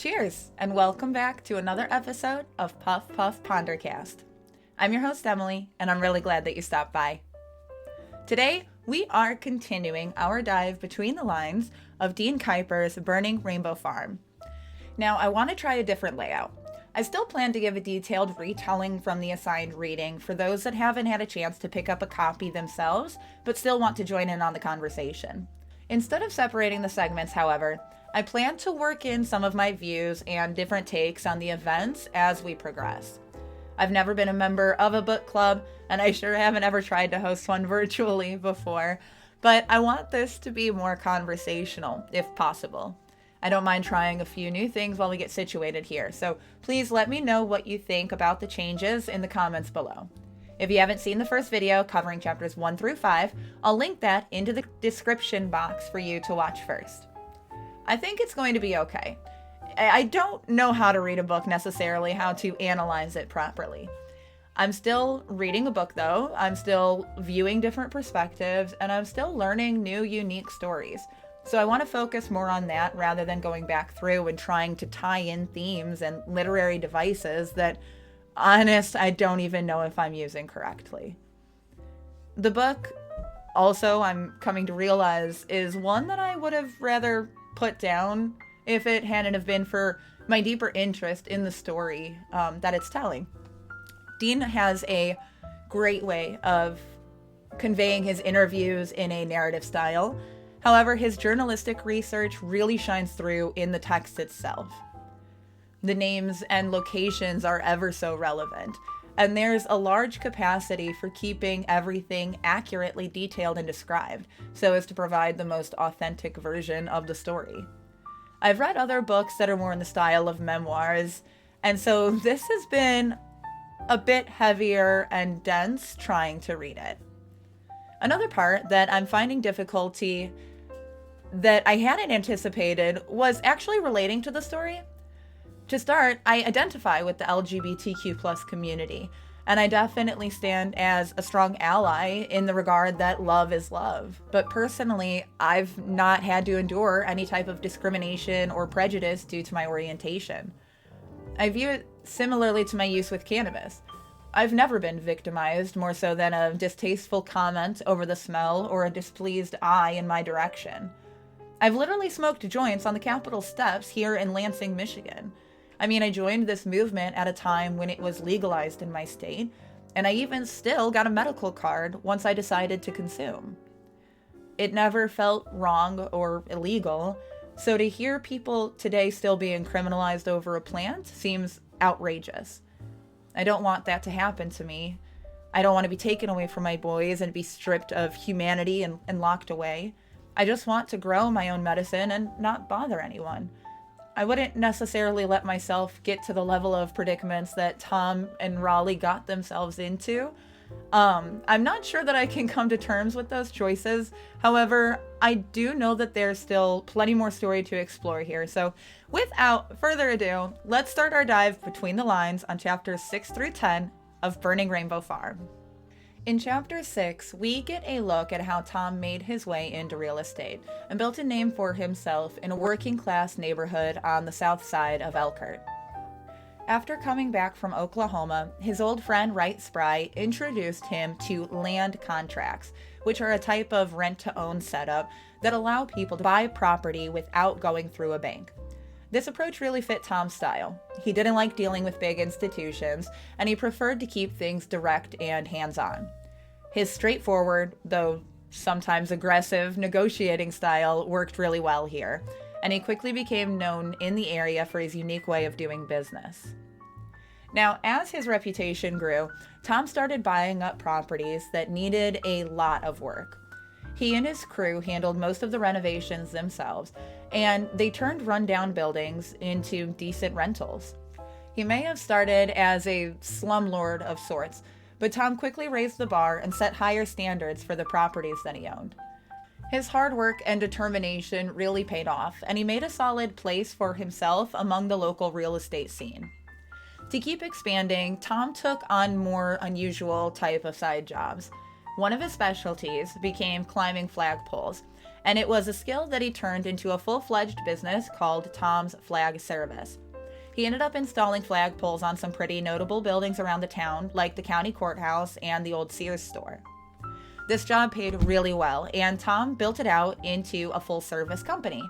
Cheers, and welcome back to another episode of Puff Puff Pondercast. I'm your host, Emily, and I'm really glad that you stopped by. Today, we are continuing our dive between the lines of Dean Kuipers' Burning Rainbow Farm. Now, I want to try a different layout. I still plan to give a detailed retelling from the assigned reading for those that haven't had a chance to pick up a copy themselves, but still want to join in on the conversation. Instead of separating the segments, however, I plan to work in some of my views and different takes on the events as we progress. I've never been a member of a book club, and I sure haven't ever tried to host one virtually before, but I want this to be more conversational, if possible. I don't mind trying a few new things while we get situated here, so please let me know what you think about the changes in the comments below. If you haven't seen the first video covering chapters 1 through 5, I'll link that into the description box for you to watch first. I think it's going to be okay. I don't know how to read a book necessarily, how to analyze it properly. I'm still reading a book though, I'm still viewing different perspectives, and I'm still learning new, unique stories. So I want to focus more on that rather than going back through and trying to tie in themes and literary devices that, honest, I don't even know if I'm using correctly. The book, also, I'm coming to realize, is one that I would have rather put down if it hadn't have been for my deeper interest in the story that it's telling. Dean has a great way of conveying his interviews in a narrative style. However, his journalistic research really shines through in the text itself. The names and locations are ever so relevant, and there's a large capacity for keeping everything accurately detailed and described, so as to provide the most authentic version of the story. I've read other books that are more in the style of memoirs, and so this has been a bit heavier and dense trying to read it. Another part that I'm finding difficulty that I hadn't anticipated was actually relating to the story. To start, I identify with the LGBTQ+ community, and I definitely stand as a strong ally in the regard that love is love. But personally, I've not had to endure any type of discrimination or prejudice due to my orientation. I view it similarly to my use with cannabis. I've never been victimized more so than a distasteful comment over the smell or a displeased eye in my direction. I've literally smoked joints on the Capitol steps here in Lansing, Michigan. I mean, I joined this movement at a time when it was legalized in my state, and I even still got a medical card once I decided to consume. It never felt wrong or illegal, so to hear people today still being criminalized over a plant seems outrageous. I don't want that to happen to me. I don't want to be taken away from my boys and be stripped of humanity and locked away. I just want to grow my own medicine and not bother anyone. I wouldn't necessarily let myself get to the level of predicaments that Tom and Raleigh got themselves into. I'm not sure that I can come to terms with those choices. However, I do know that there's still plenty more story to explore here. So without further ado, let's start our dive between the lines on chapters 6 through 10 of Burning Rainbow Farm. In Chapter 6, we get a look at how Tom made his way into real estate and built a name for himself in a working-class neighborhood on the south side of Elkhart. After coming back from Oklahoma, his old friend Wright Spry introduced him to land contracts, which are a type of rent-to-own setup that allow people to buy property without going through a bank. This approach really fit Tom's style. He didn't like dealing with big institutions, and he preferred to keep things direct and hands-on. His straightforward, though sometimes aggressive, negotiating style worked really well here, and he quickly became known in the area for his unique way of doing business. Now, as his reputation grew, Tom started buying up properties that needed a lot of work. He and his crew handled most of the renovations themselves, and they turned rundown buildings into decent rentals. He may have started as a slumlord of sorts, but Tom quickly raised the bar and set higher standards for the properties that he owned. His hard work and determination really paid off, and he made a solid place for himself among the local real estate scene. To keep expanding, Tom took on more unusual type of side jobs. One of his specialties became climbing flagpoles, and it was a skill that he turned into a full-fledged business called Tom's Flag Service. He ended up installing flagpoles on some pretty notable buildings around the town, like the county courthouse and the old Sears store. This job paid really well, and Tom built it out into a full-service company.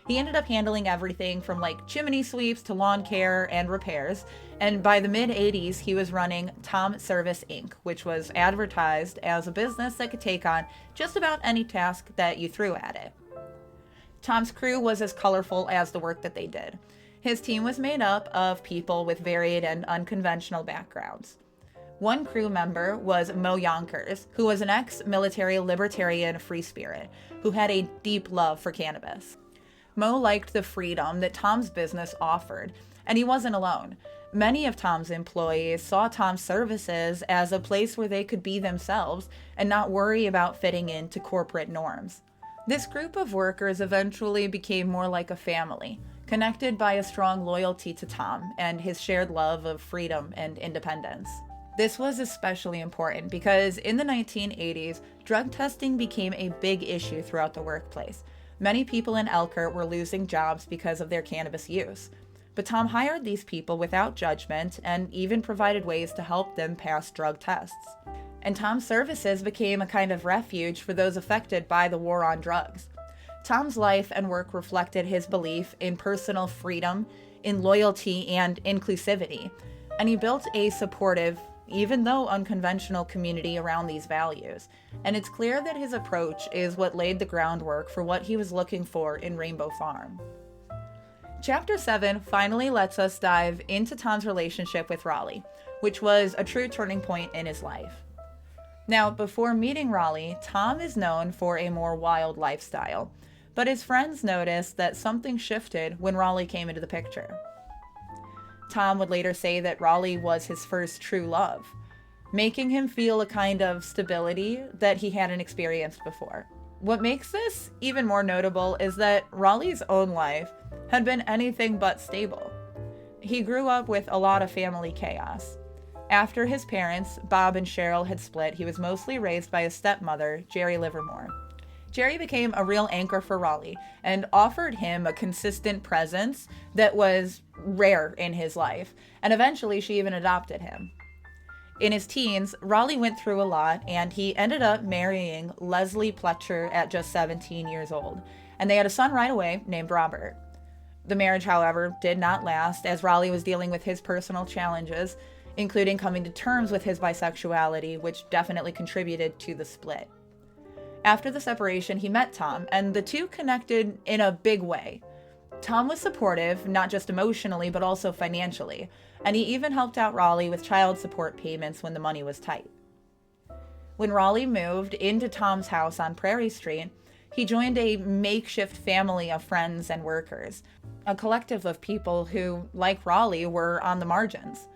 He ended up handling everything from like chimney sweeps to lawn care and repairs, and by the mid-'80s he was running Tom Service Inc., which was advertised as a business that could take on just about any task that you threw at it. Tom's crew was as colorful as the work that they did. His team was made up of people with varied and unconventional backgrounds. One crew member was Mo Yonkers, who was an ex-military libertarian free spirit who had a deep love for cannabis. Mo liked the freedom that Tom's business offered, and he wasn't alone. Many of Tom's employees saw Tom's services as a place where they could be themselves and not worry about fitting into corporate norms. This group of workers eventually became more like a family, connected by a strong loyalty to Tom and his shared love of freedom and independence. This was especially important because in the 1980s, drug testing became a big issue throughout the workplace. Many people in Elkhart were losing jobs because of their cannabis use. But Tom hired these people without judgment and even provided ways to help them pass drug tests. And Tom's services became a kind of refuge for those affected by the war on drugs. Tom's life and work reflected his belief in personal freedom, in loyalty, and inclusivity. And he built a supportive, even though unconventional community around these values. And it's clear that his approach is what laid the groundwork for what he was looking for in Rainbow Farm. Chapter 7 finally lets us dive into Tom's relationship with Raleigh, which was a true turning point in his life. Now, before meeting Raleigh, Tom is known for a more wild lifestyle, but his friends noticed that something shifted when Raleigh came into the picture. Tom would later say that Raleigh was his first true love, making him feel a kind of stability that he hadn't experienced before. What makes this even more notable is that Raleigh's own life had been anything but stable. He grew up with a lot of family chaos. After his parents, Bob and Cheryl, had split, he was mostly raised by his stepmother, Jerry Livermore. Jerry became a real anchor for Raleigh and offered him a consistent presence that was rare in his life, and eventually she even adopted him. In his teens, Raleigh went through a lot, and he ended up marrying Leslie Pletcher at just 17 years old, and they had a son right away named Robert. The marriage, however, did not last, as Raleigh was dealing with his personal challenges, including coming to terms with his bisexuality, which definitely contributed to the split. After the separation, he met Tom, and the two connected in a big way. Tom was supportive, not just emotionally, but also financially, and he even helped out Raleigh with child support payments when the money was tight. When Raleigh moved into Tom's house on Prairie Street, he joined a makeshift family of friends and workers, a collective of people who, like Raleigh, were on the margins.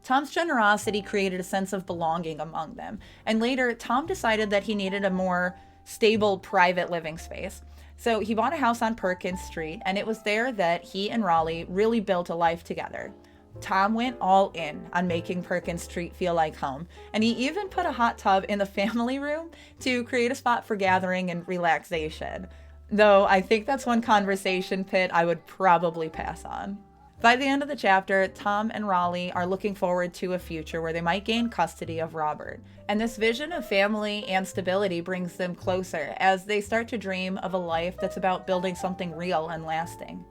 Tom's generosity created a sense of belonging among them, and later, Tom decided that he needed a more stable private living space. So he bought a house on Perkins Street, and it was there that he and Raleigh really built a life together. Tom went all in on making Perkins Street feel like home, and he even put a hot tub in the family room to create a spot for gathering and relaxation. Though I think that's one conversation pit I would probably pass on. By the end of the chapter, Tom and Raleigh are looking forward to a future where they might gain custody of Robert. And this vision of family and stability brings them closer as they start to dream of a life that's about building something real and lasting.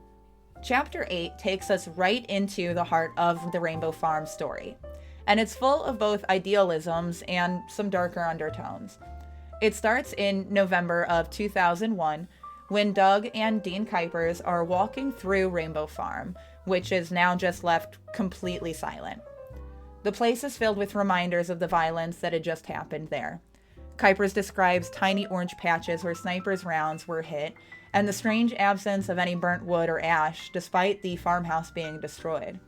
Chapter 8 takes us right into the heart of the Rainbow Farm story. And it's full of both idealisms and some darker undertones. It starts in November of 2001 when Doug and Dean Kuipers are walking through Rainbow Farm, which is now just left completely silent. The place is filled with reminders of the violence that had just happened there. Kuipers describes tiny orange patches where snipers' rounds were hit, and the strange absence of any burnt wood or ash despite the farmhouse being destroyed.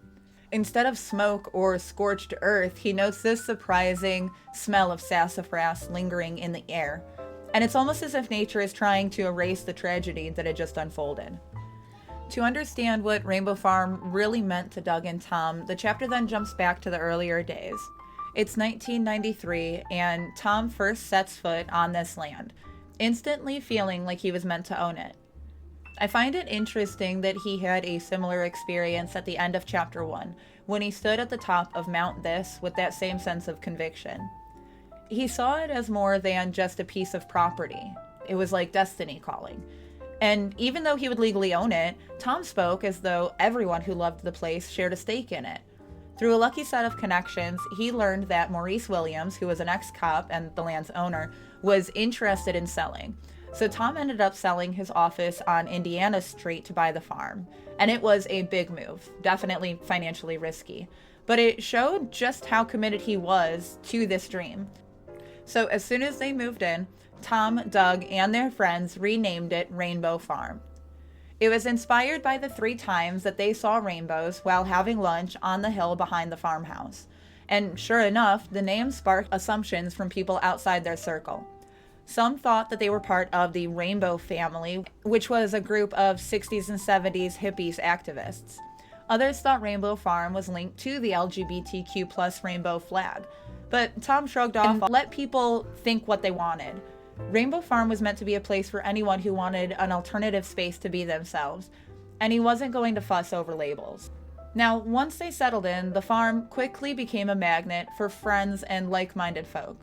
Instead of smoke or scorched earth, he notes this surprising smell of sassafras lingering in the air, and it's almost as if nature is trying to erase the tragedy that had just unfolded. To understand what Rainbow Farm really meant to Doug and Tom, the chapter then jumps back to the earlier days. It's 1993, and Tom first sets foot on this land. instantly feeling like he was meant to own it. I find it interesting that he had a similar experience at the end of chapter 1, when he stood at the top of Mount This with that same sense of conviction. He saw it as more than just a piece of property. It was like destiny calling. And even though he would legally own it, Tom spoke as though everyone who loved the place shared a stake in it. Through a lucky set of connections, he learned that Maurice Williams, who was an ex-cop and the land's owner, was interested in selling. So Tom ended up selling his office on Indiana Street to buy the farm. And it was a big move, definitely financially risky. But it showed just how committed he was to this dream. So as soon as they moved in, Tom, Doug, and their friends renamed it Rainbow Farm. It was inspired by the 3 times that they saw rainbows while having lunch on the hill behind the farmhouse. And sure enough, the name sparked assumptions from people outside their circle. Some thought that they were part of the Rainbow family, which was a group of 60s and 70s hippies activists. Others thought Rainbow Farm was linked to the LGBTQ plus rainbow flag. But Tom shrugged off and let people think what they wanted. Rainbow Farm was meant to be a place for anyone who wanted an alternative space to be themselves, and he wasn't going to fuss over labels. Now, once they settled in, the farm quickly became a magnet for friends and like-minded folk.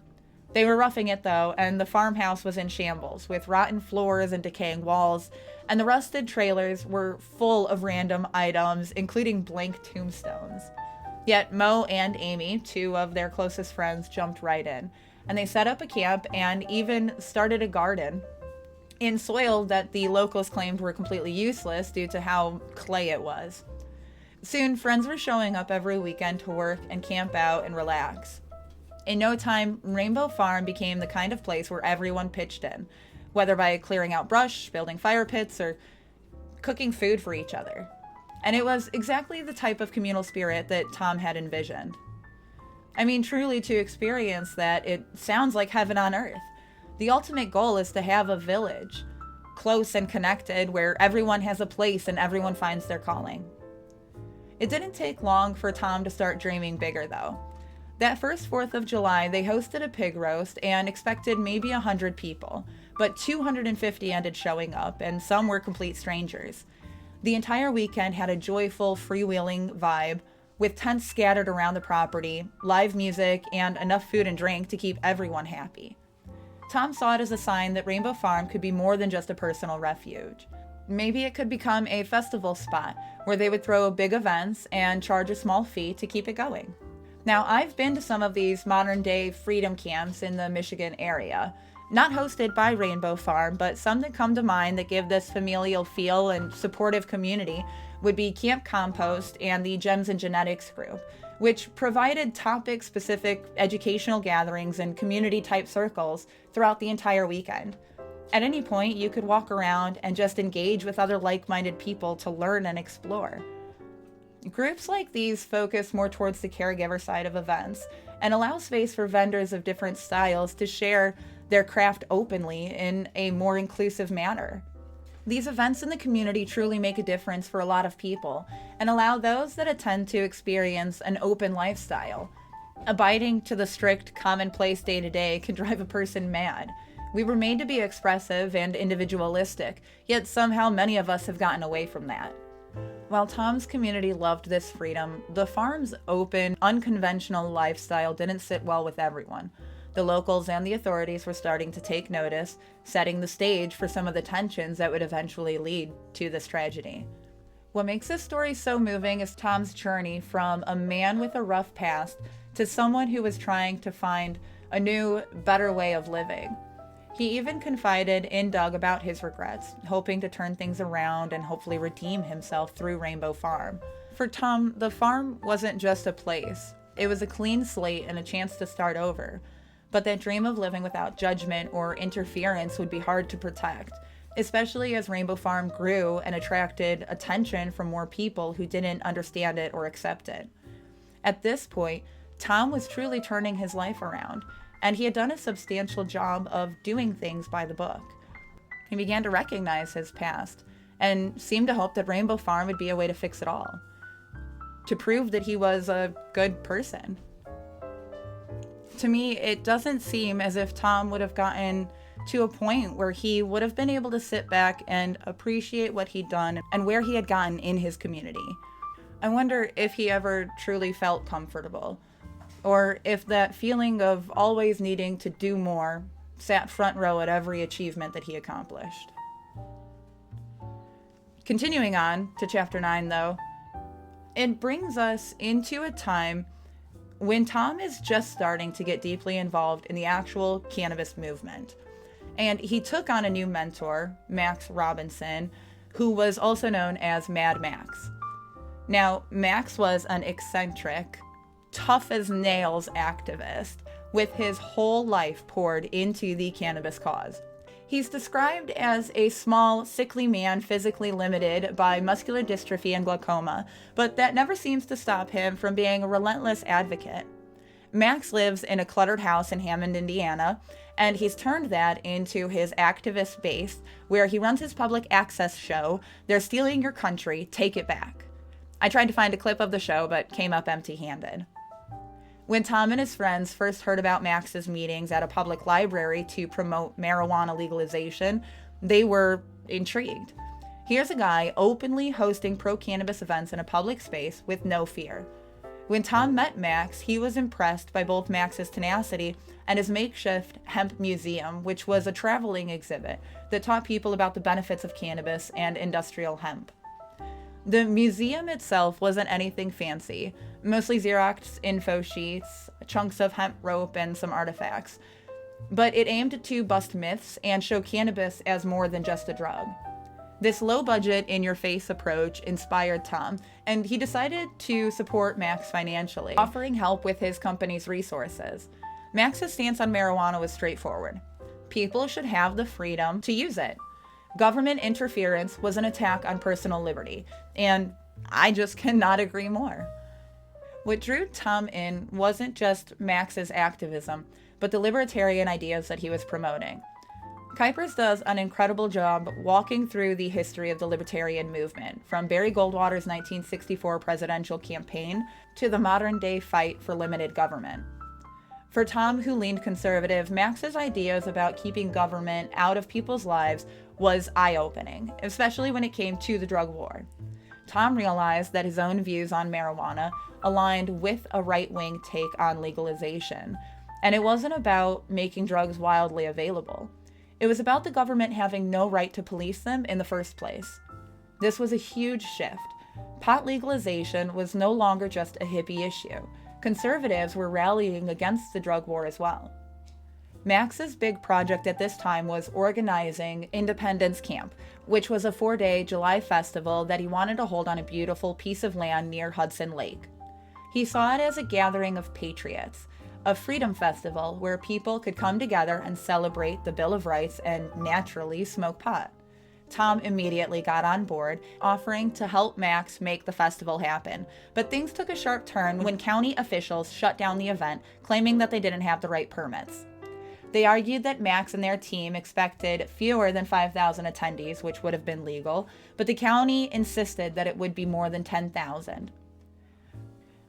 They were roughing it though, and the farmhouse was in shambles, with rotten floors and decaying walls, and the rusted trailers were full of random items, including blank tombstones. Yet Mo and Amy, 2 of their closest friends, jumped right in, and they set up a camp and even started a garden in soil that the locals claimed were completely useless due to how clay it was. Soon, friends were showing up every weekend to work and camp out and relax. In no time, Rainbow Farm became the kind of place where everyone pitched in, whether by clearing out brush, building fire pits, or cooking food for each other. And it was exactly the type of communal spirit that Tom had envisioned. I mean, truly to experience that, it sounds like heaven on earth. The ultimate goal is to have a village, close and connected, where everyone has a place and everyone finds their calling. It didn't take long for Tom to start dreaming bigger, though. That first 4th of July, they hosted a pig roast and expected maybe 100 people, but 250 ended showing up, and some were complete strangers. The entire weekend had a joyful, freewheeling vibe, with tents scattered around the property, live music, and enough food and drink to keep everyone happy. Tom saw it as a sign that Rainbow Farm could be more than just a personal refuge. Maybe it could become a festival spot where they would throw big events and charge a small fee to keep it going. Now, I've been to some of these modern-day freedom camps in the Michigan area, not hosted by Rainbow Farm, but some that come to mind that give this familial feel and supportive community would be Camp Compost and the GemsnGenetics group, which provided topic-specific educational gatherings and community-type circles throughout the entire weekend. At any point, you could walk around and just engage with other like-minded people to learn and explore. Groups like these focus more towards the caregiver side of events and allow space for vendors of different styles to share their craft openly in a more inclusive manner. These events in the community truly make a difference for a lot of people and allow those that attend to experience an open lifestyle. Abiding to the strict, commonplace day-to-day can drive a person mad. We were made to be expressive and individualistic, yet somehow many of us have gotten away from that. While Tom's community loved this freedom, the farm's open, unconventional lifestyle didn't sit well with everyone. The locals and the authorities were starting to take notice, setting the stage for some of the tensions that would eventually lead to this tragedy. What makes this story so moving is Tom's journey from a man with a rough past to someone who was trying to find a new, better way of living. He even confided in Doug about his regrets, hoping to turn things around and hopefully redeem himself through Rainbow Farm. For Tom, the farm wasn't just a place. It was a clean slate and a chance to start over. But that dream of living without judgment or interference would be hard to protect, especially as Rainbow Farm grew and attracted attention from more people who didn't understand it or accept it. At this point, Tom was truly turning his life around, and he had done a substantial job of doing things by the book. He began to recognize his past and seemed to hope that Rainbow Farm would be a way to fix it all, to prove that he was a good person. To me, it doesn't seem as if Tom would have gotten to a point where he would have been able to sit back and appreciate what he'd done and where he had gotten in his community. I wonder if he ever truly felt comfortable, or if that feeling of always needing to do more sat front row at every achievement that he accomplished. Continuing on to chapter 9, though, it brings us into a time when Tom is just starting to get deeply involved in the actual cannabis movement. And he took on a new mentor, Max Robinson, who was also known as Mad Max. Now, Max was an eccentric, tough-as-nails activist with his whole life poured into the cannabis cause. He's described as a small, sickly man physically limited by muscular dystrophy and glaucoma, but that never seems to stop him from being a relentless advocate. Max lives in a cluttered house in Hammond, Indiana, and he's turned that into his activist base, where he runs his public access show, They're Stealing Your Country, Take It Back. I tried to find a clip of the show, but came up empty-handed. When Tom and his friends first heard about Max's meetings at a public library to promote marijuana legalization, they were intrigued. Here's a guy openly hosting pro-cannabis events in a public space with no fear. When Tom met Max, he was impressed by both Max's tenacity and his makeshift hemp museum, which was a traveling exhibit that taught people about the benefits of cannabis and industrial hemp. The museum itself wasn't anything fancy, mostly Xerox info sheets, chunks of hemp rope, and some artifacts. But it aimed to bust myths and show cannabis as more than just a drug. This low-budget, in-your-face approach inspired Tom, and he decided to support Max financially, offering help with his company's resources. Max's stance on marijuana was straightforward. People should have the freedom to use it. Government interference was an attack on personal liberty, and I just cannot agree more. What drew Tom in wasn't just Max's activism, but the libertarian ideas that he was promoting. Kuipers does an incredible job walking through the history of the libertarian movement, from Barry Goldwater's 1964 presidential campaign to the modern-day fight for limited government. For Tom, who leaned conservative, Max's ideas about keeping government out of people's lives was eye-opening, especially when it came to the drug war. Tom realized that his own views on marijuana aligned with a right-wing take on legalization, and it wasn't about making drugs wildly available. It was about the government having no right to police them in the first place. This was a huge shift. Pot legalization was no longer just a hippie issue. Conservatives were rallying against the drug war as well. Max's big project at this time was organizing Independence Camp, which was a 4-day July festival that he wanted to hold on a beautiful piece of land near Hudson Lake. He saw it as a gathering of patriots, a freedom festival where people could come together and celebrate the Bill of Rights and naturally smoke pot. Tom immediately got on board, offering to help Max make the festival happen. But things took a sharp turn when county officials shut down the event, claiming that they didn't have the right permits. They argued that Max and their team expected fewer than 5,000 attendees, which would have been legal, but the county insisted that it would be more than 10,000.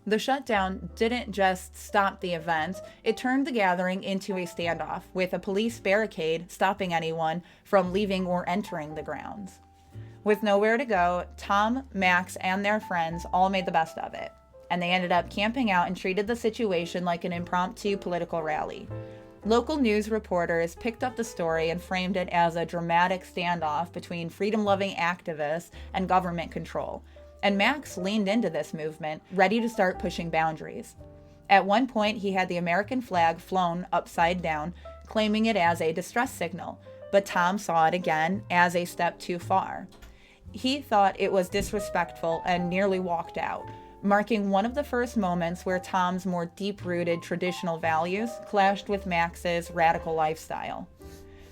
The shutdown didn't just stop the event, it turned the gathering into a standoff, with a police barricade stopping anyone from leaving or entering the grounds. With nowhere to go, Tom, Max, and their friends all made the best of it, and they ended up camping out and treated the situation like an impromptu political rally. Local news reporters picked up the story and framed it as a dramatic standoff between freedom-loving activists and government control. And Max leaned into this movement, ready to start pushing boundaries. At one point, he had the American flag flown upside down, claiming it as a distress signal, but Tom saw it again as a step too far. He thought it was disrespectful and nearly walked out, marking one of the first moments where Tom's more deep-rooted traditional values clashed with Max's radical lifestyle.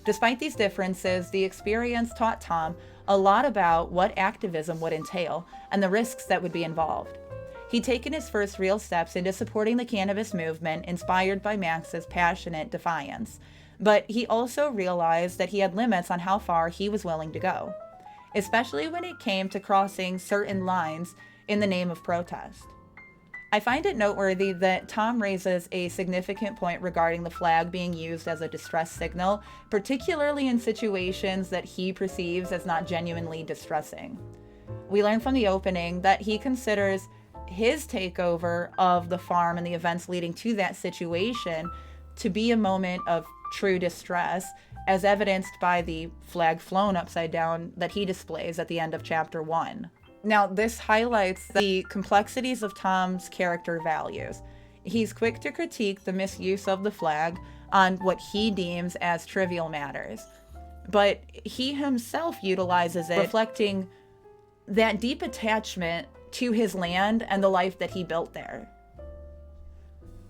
Despite these differences, the experience taught Tom a lot about what activism would entail and the risks that would be involved. He'd taken his first real steps into supporting the cannabis movement, inspired by Max's passionate defiance. But he also realized that he had limits on how far he was willing to go, especially when it came to crossing certain lines in the name of protest. I find it noteworthy that Tom raises a significant point regarding the flag being used as a distress signal, particularly in situations that he perceives as not genuinely distressing. We learn from the opening that he considers his takeover of the farm and the events leading to that situation to be a moment of true distress, as evidenced by the flag flown upside down that he displays at the end of chapter 1. Now, this highlights the complexities of Tom's character values. He's quick to critique the misuse of the flag on what he deems as trivial matters, but he himself utilizes it, reflecting that deep attachment to his land and the life that he built there.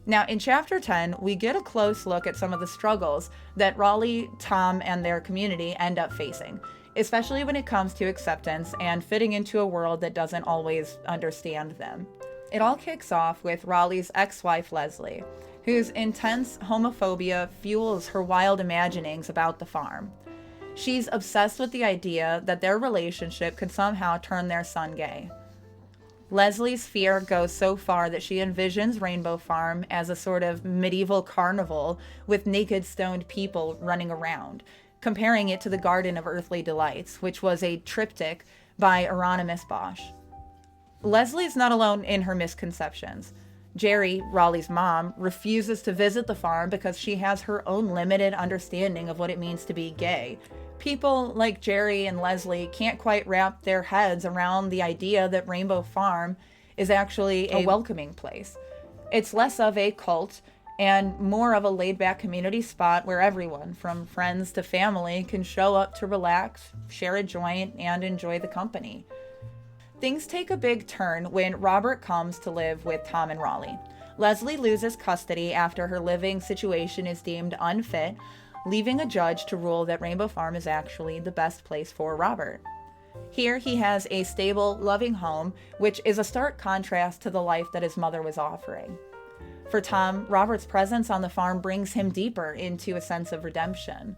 Now, in chapter 10, we get a close look at some of the struggles that Raleigh, Tom, and their community end up facing, especially when it comes to acceptance and fitting into a world that doesn't always understand them. It all kicks off with Raleigh's ex-wife, Leslie, whose intense homophobia fuels her wild imaginings about the farm. She's obsessed with the idea that their relationship could somehow turn their son gay. Leslie's fear goes so far that she envisions Rainbow Farm as a sort of medieval carnival with naked stoned people running around, comparing it to the Garden of Earthly Delights, which was a triptych by Hieronymus Bosch. Leslie's not alone in her misconceptions. Jerry, Raleigh's mom, refuses to visit the farm because she has her own limited understanding of what it means to be gay. People like Jerry and Leslie can't quite wrap their heads around the idea that Rainbow Farm is actually a welcoming place. It's less of a cult and more of a laid-back community spot where everyone, from friends to family, can show up to relax, share a joint, and enjoy the company. Things take a big turn when Robert comes to live with Tom and Raleigh. Leslie loses custody after her living situation is deemed unfit, leaving a judge to rule that Rainbow Farm is actually the best place for Robert. Here he has a stable, loving home, which is a stark contrast to the life that his mother was offering. For Tom, Robert's presence on the farm brings him deeper into a sense of redemption.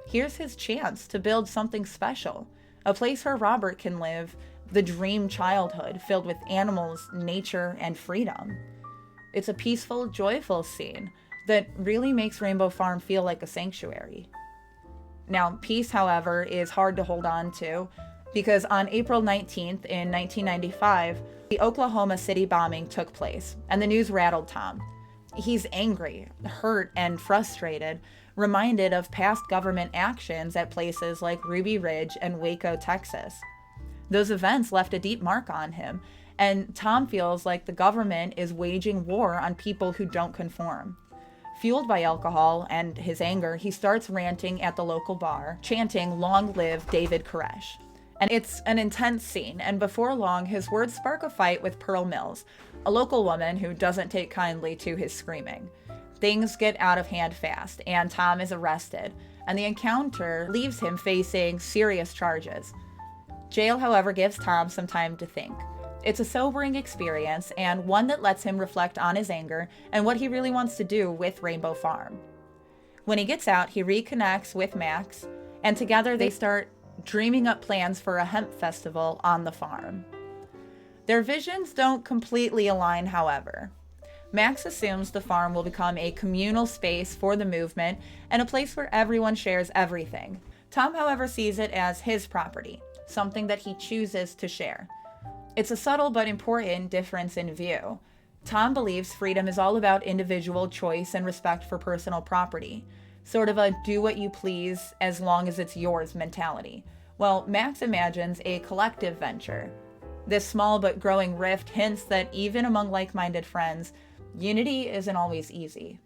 Here's his chance to build something special, a place where Robert can live the dream childhood filled with animals, nature, and freedom. It's a peaceful, joyful scene that really makes Rainbow Farm feel like a sanctuary. Now, peace, however, is hard to hold on to because on April 19th in 1995, the Oklahoma City bombing took place, and the news rattled Tom. He's angry, hurt, and frustrated, reminded of past government actions at places like Ruby Ridge and Waco, Texas. Those events left a deep mark on him, and Tom feels like the government is waging war on people who don't conform. Fueled by alcohol and his anger, he starts ranting at the local bar, chanting, "Long live David Koresh." And it's an intense scene, and before long, his words spark a fight with Pearl Mills, a local woman who doesn't take kindly to his screaming. Things get out of hand fast, and Tom is arrested, and the encounter leaves him facing serious charges. Jail, however, gives Tom some time to think. It's a sobering experience, and one that lets him reflect on his anger and what he really wants to do with Rainbow Farm. When he gets out, he reconnects with Max, and together they start dreaming up plans for a hemp festival on the farm. Their visions don't completely align, however. Max assumes the farm will become a communal space for the movement and a place where everyone shares everything. Tom, however, sees it as his property, something that he chooses to share. It's a subtle but important difference in view. Tom believes freedom is all about individual choice and respect for personal property, sort of a do what you please as long as it's yours mentality. Well, Max imagines a collective venture. This small but growing rift hints that even among like-minded friends, unity isn't always easy.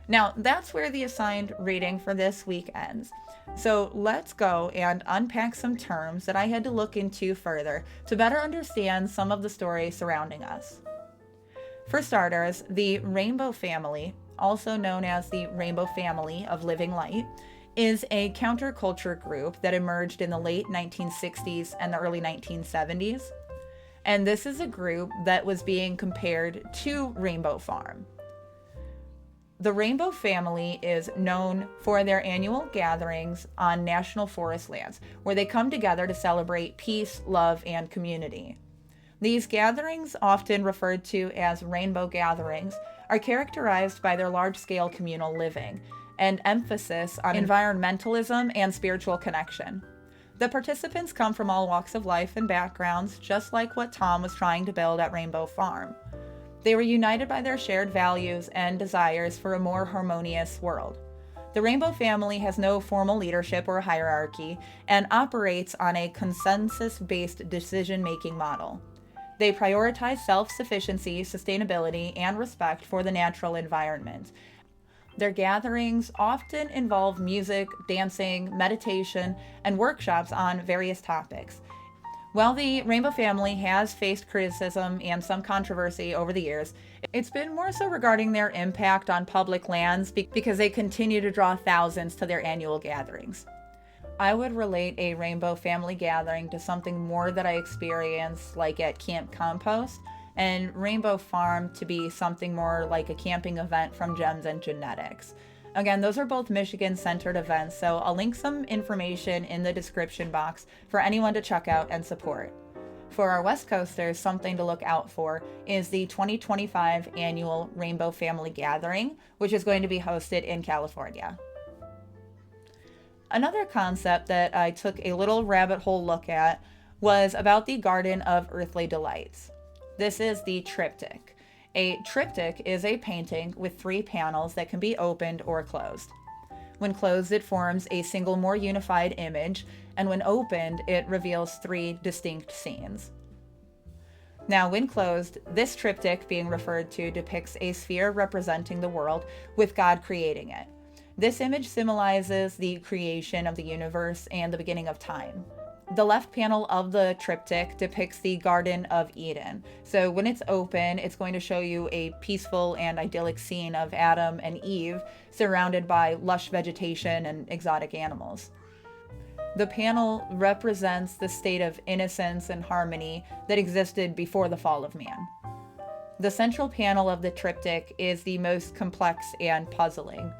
Now, that's where the assigned reading for this week ends. So let's go and unpack some terms that I had to look into further to better understand some of the stories surrounding us. For starters, the Rainbow Family, also known as the Rainbow Family of Living Light, is a counterculture group that emerged in the late 1960s and the early 1970s. And this is a group that was being compared to Rainbow Farm. The Rainbow Family is known for their annual gatherings on national forest lands, where they come together to celebrate peace, love, and community. These gatherings, often referred to as rainbow gatherings, are characterized by their large-scale communal living and emphasis on environmentalism and spiritual connection. The participants come from all walks of life and backgrounds, just like what Tom was trying to build at Rainbow Farm. They were united by their shared values and desires for a more harmonious world. The Rainbow family has no formal leadership or hierarchy and operates on a consensus-based decision-making model. They prioritize self-sufficiency, sustainability, and respect for the natural environment. Their gatherings often involve music, dancing, meditation, and workshops on various topics. While the Rainbow family has faced criticism and some controversy over the years, it's been more so regarding their impact on public lands because they continue to draw thousands to their annual gatherings. I would relate a Rainbow family gathering to something more that I experienced like at Camp Compost, and Rainbow Farm to be something more like a camping event from GemsnGenetics. Again, those are both Michigan-centered events, so I'll link some information in the description box for anyone to check out and support. For our West Coasters, something to look out for is the 2025 annual Rainbow Family Gathering, which is going to be hosted in California. Another concept that I took a little rabbit hole look at was about the Garden of Earthly Delights. This is the triptych. A triptych is a painting with 3 panels that can be opened or closed. When closed, it forms a single, more unified image, and when opened, it reveals 3 distinct scenes. Now, when closed, this triptych, being referred to, depicts a sphere representing the world with God creating it. This image symbolizes the creation of the universe and the beginning of time. The left panel of the triptych depicts the Garden of Eden. So when it's open, it's going to show you a peaceful and idyllic scene of Adam and Eve surrounded by lush vegetation and exotic animals. The panel represents the state of innocence and harmony that existed before the fall of man. The central panel of the triptych is the most complex and puzzling.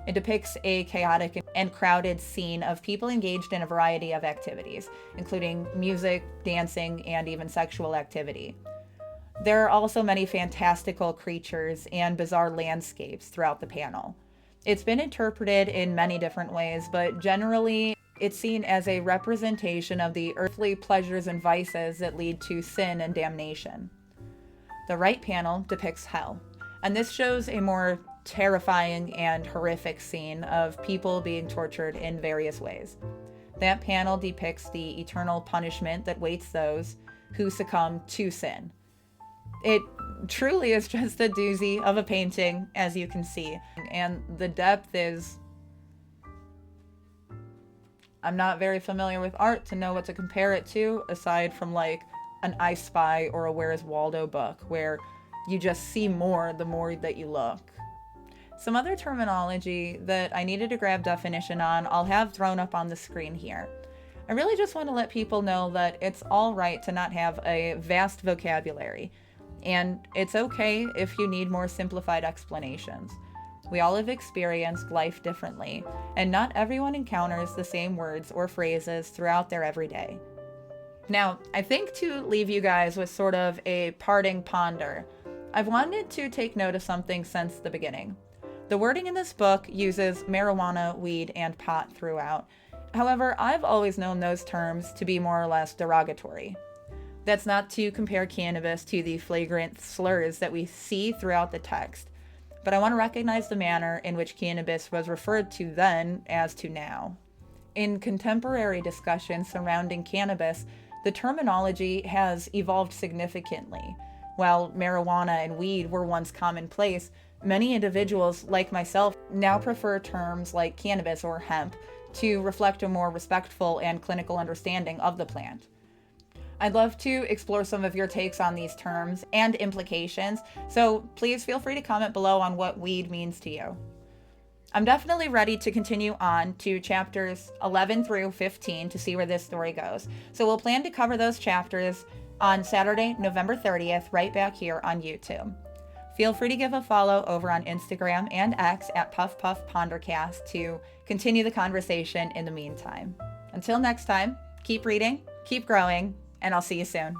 It depicts a chaotic and crowded scene of people engaged in a variety of activities, including music, dancing, and even sexual activity. There are also many fantastical creatures and bizarre landscapes throughout the panel. It's been interpreted in many different ways, but generally it's seen as a representation of the earthly pleasures and vices that lead to sin and damnation. The right panel depicts hell, and this shows a more terrifying and horrific scene of people being tortured in various ways. That panel depicts the eternal punishment that waits those who succumb to sin. It truly is just a doozy of a painting, as you can see, and the depth is... I'm not very familiar with art to know what to compare it to, aside from like an I Spy or a Where's Waldo book, where you just see more the more that you look. Some other terminology that I needed to grab definition on, I'll have thrown up on the screen here. I really just want to let people know that it's all right to not have a vast vocabulary, and it's okay if you need more simplified explanations. We all have experienced life differently, and not everyone encounters the same words or phrases throughout their everyday. Now, I think to leave you guys with sort of a parting ponder, I've wanted to take note of something since the beginning. The wording in this book uses marijuana, weed, and pot throughout. However, I've always known those terms to be more or less derogatory. That's not to compare cannabis to the flagrant slurs that we see throughout the text, but I want to recognize the manner in which cannabis was referred to then as to now. In contemporary discussions surrounding cannabis, the terminology has evolved significantly. While marijuana and weed were once commonplace, many individuals, like myself, now prefer terms like cannabis or hemp to reflect a more respectful and clinical understanding of the plant. I'd love to explore some of your takes on these terms and implications, so please feel free to comment below on what weed means to you. I'm definitely ready to continue on to chapters 11 through 15 to see where this story goes. So we'll plan to cover those chapters on Saturday, November 30th, right back here on YouTube. Feel free to give a follow over on Instagram and X at PuffPuffPondercast to continue the conversation in the meantime. Until next time, keep reading, keep growing, and I'll see you soon.